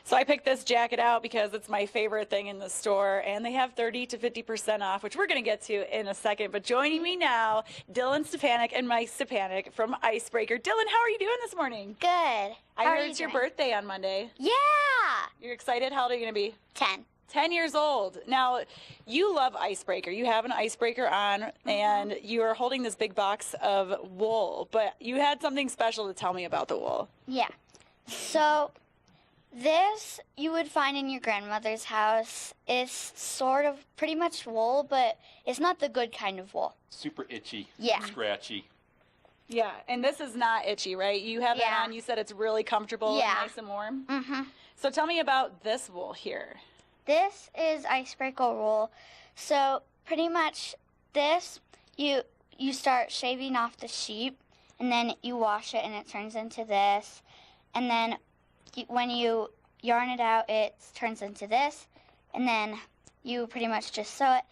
So I picked this jacket out because it's my favorite thing in the store, and they have 30 to 50% off, which we're going to get to in a second. But joining me now, Dylan Stepanek and Mike Stepanek from Icebreaker. Dylan, how are you doing this morning? Good. I heard it's your birthday on Monday. Yeah. You're excited? How old are you going to be? 10. 10 years old. Now, you love Icebreaker. You have an Icebreaker on, and you are holding this big box of wool, but you had something special to tell me about the wool. Yeah. So, this you would find in your grandmother's house. It's sort of pretty much wool, but it's not the good kind of wool. Super itchy. Yeah. Scratchy. Yeah, and this is not itchy, right? You have it Yeah. on. You said it's really comfortable and Yeah. nice and warm. Mm-hmm. So tell me about this wool here. This is Icebreaker wool. So, pretty much this, you start shaving off the sheep, and then you wash it, and it turns into this. And then when you yarn it out, it turns into this, and then you pretty much just sew it,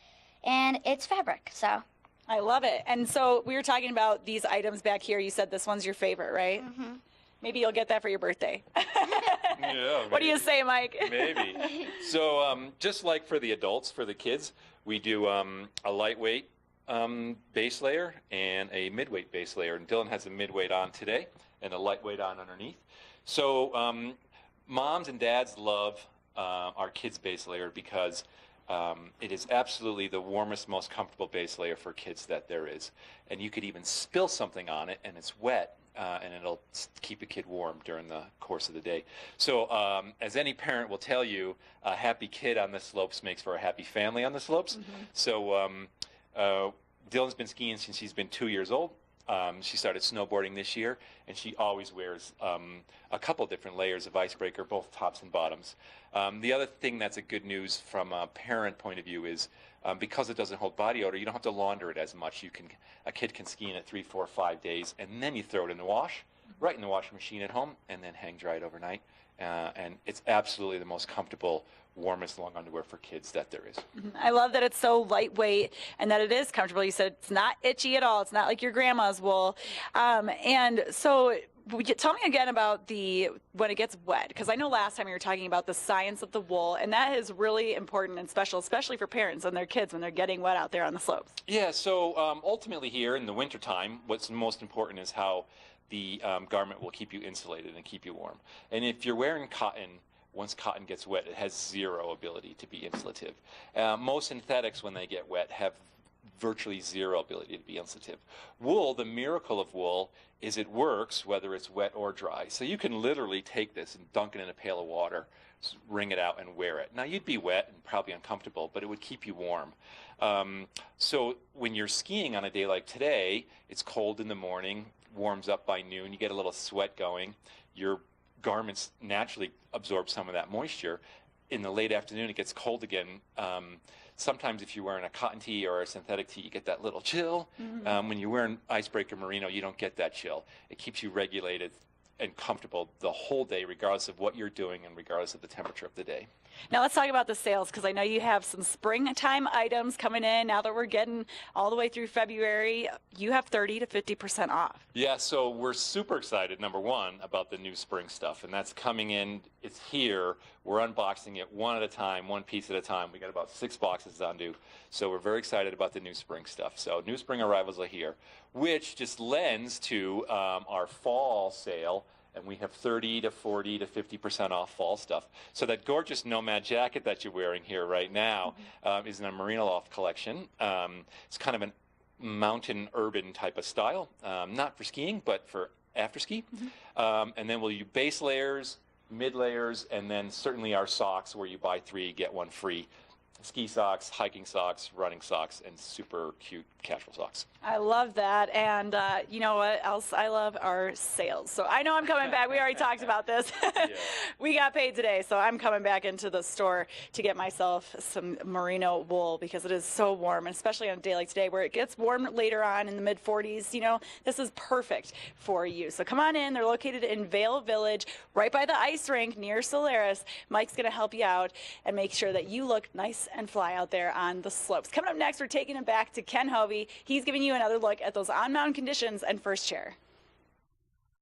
and it's fabric, so. I love it. And so we were talking about these items back here. You said this one's your favorite, right? Mm-hmm. Maybe you'll get that for your birthday. Yeah, What do you say, Mike? Maybe. So just like for the adults, for the kids, we do a lightweight base layer and a midweight base layer. And Dylan has a midweight on today and a lightweight on underneath. So moms and dads love our kids' base layer because it is absolutely the warmest, most comfortable base layer for kids that there is. And you could even spill something on it and it's wet. And it'll keep a kid warm during the course of the day. So as any parent will tell you, a happy kid on the slopes makes for a happy family on the slopes. Mm-hmm. So Dylan's been skiing since she's been 2 years old. She started snowboarding this year, and she always wears a couple different layers of Icebreaker, both tops and bottoms. The other thing that's a good news from a parent point of view is because it doesn't hold body odor, you don't have to launder it as much. A kid can ski in it 3, 4, 5 days, and then you throw it in the wash, right in the washing machine at home, and then hang dry it overnight. And it's absolutely the most comfortable, warmest long underwear for kids that there is. I love that it's so lightweight and that it is comfortable. You said it's not itchy at all. It's not like your grandma's wool. And so tell me again about when it gets wet, because I know last time you were talking about the science of the wool, and that is really important and special, especially for parents and their kids when they're getting wet out there on the slopes. Yeah, so ultimately here in the wintertime, what's most important is how the garment will keep you insulated and keep you warm. And if you're wearing cotton, once cotton gets wet, it has zero ability to be insulative. Most synthetics, when they get wet, have virtually zero ability to be insulative. Wool, the miracle of wool, is it works whether it's wet or dry. So you can literally take this and dunk it in a pail of water, wring it out, and wear it. Now, you'd be wet and probably uncomfortable, but it would keep you warm. So when you're skiing on a day like today, it's cold in the morning, warms up by noon, you get a little sweat going, your garments naturally absorb some of that moisture. In the late afternoon, it gets cold again. Sometimes if you're wearing a cotton tee or a synthetic tee, you get that little chill. Mm-hmm. When you're wearing Icebreaker Merino, you don't get that chill. It keeps you regulated and comfortable the whole day, regardless of what you're doing and regardless of the temperature of the day. Now let's talk about the sales, because I know you have some springtime items coming in. Now that we're getting all the way through February, you have 30 to 50% off. Yeah, so we're super excited, number one, about the new spring stuff, and that's coming in. It's here. We're unboxing it one at a time, one piece at a time. We got about 6 boxes on due, so we're very excited about the new spring stuff. So new spring arrivals are here, which just lends to our fall sale. And we have 30 to 40 to 50% off fall stuff. So that gorgeous Nomad jacket that you're wearing here right now is in a Merino Loft collection. It's kind of a mountain urban type of style, not for skiing, but for after ski. And then we'll use base layers, mid layers, and then certainly our socks where you buy 3, get 1 free. Ski socks, hiking socks, running socks, and super cute casual socks. I love that. And you know what else I love? Our sales. So I know I'm coming back. We already talked about this. Yeah. We got paid today, so I'm coming back into the store to get myself some merino wool because it is so warm, and especially on a day like today where it gets warm later on in the mid-40s. You know, this is perfect for you. So come on in. They're located in Vail Village, right by the ice rink near Solaris. Mike's going to help you out and make sure that you look nice and fly out there on the slopes. Coming up next, we're taking it back to Ken Hovey. He's giving you another look at those on-mountain conditions and first chair.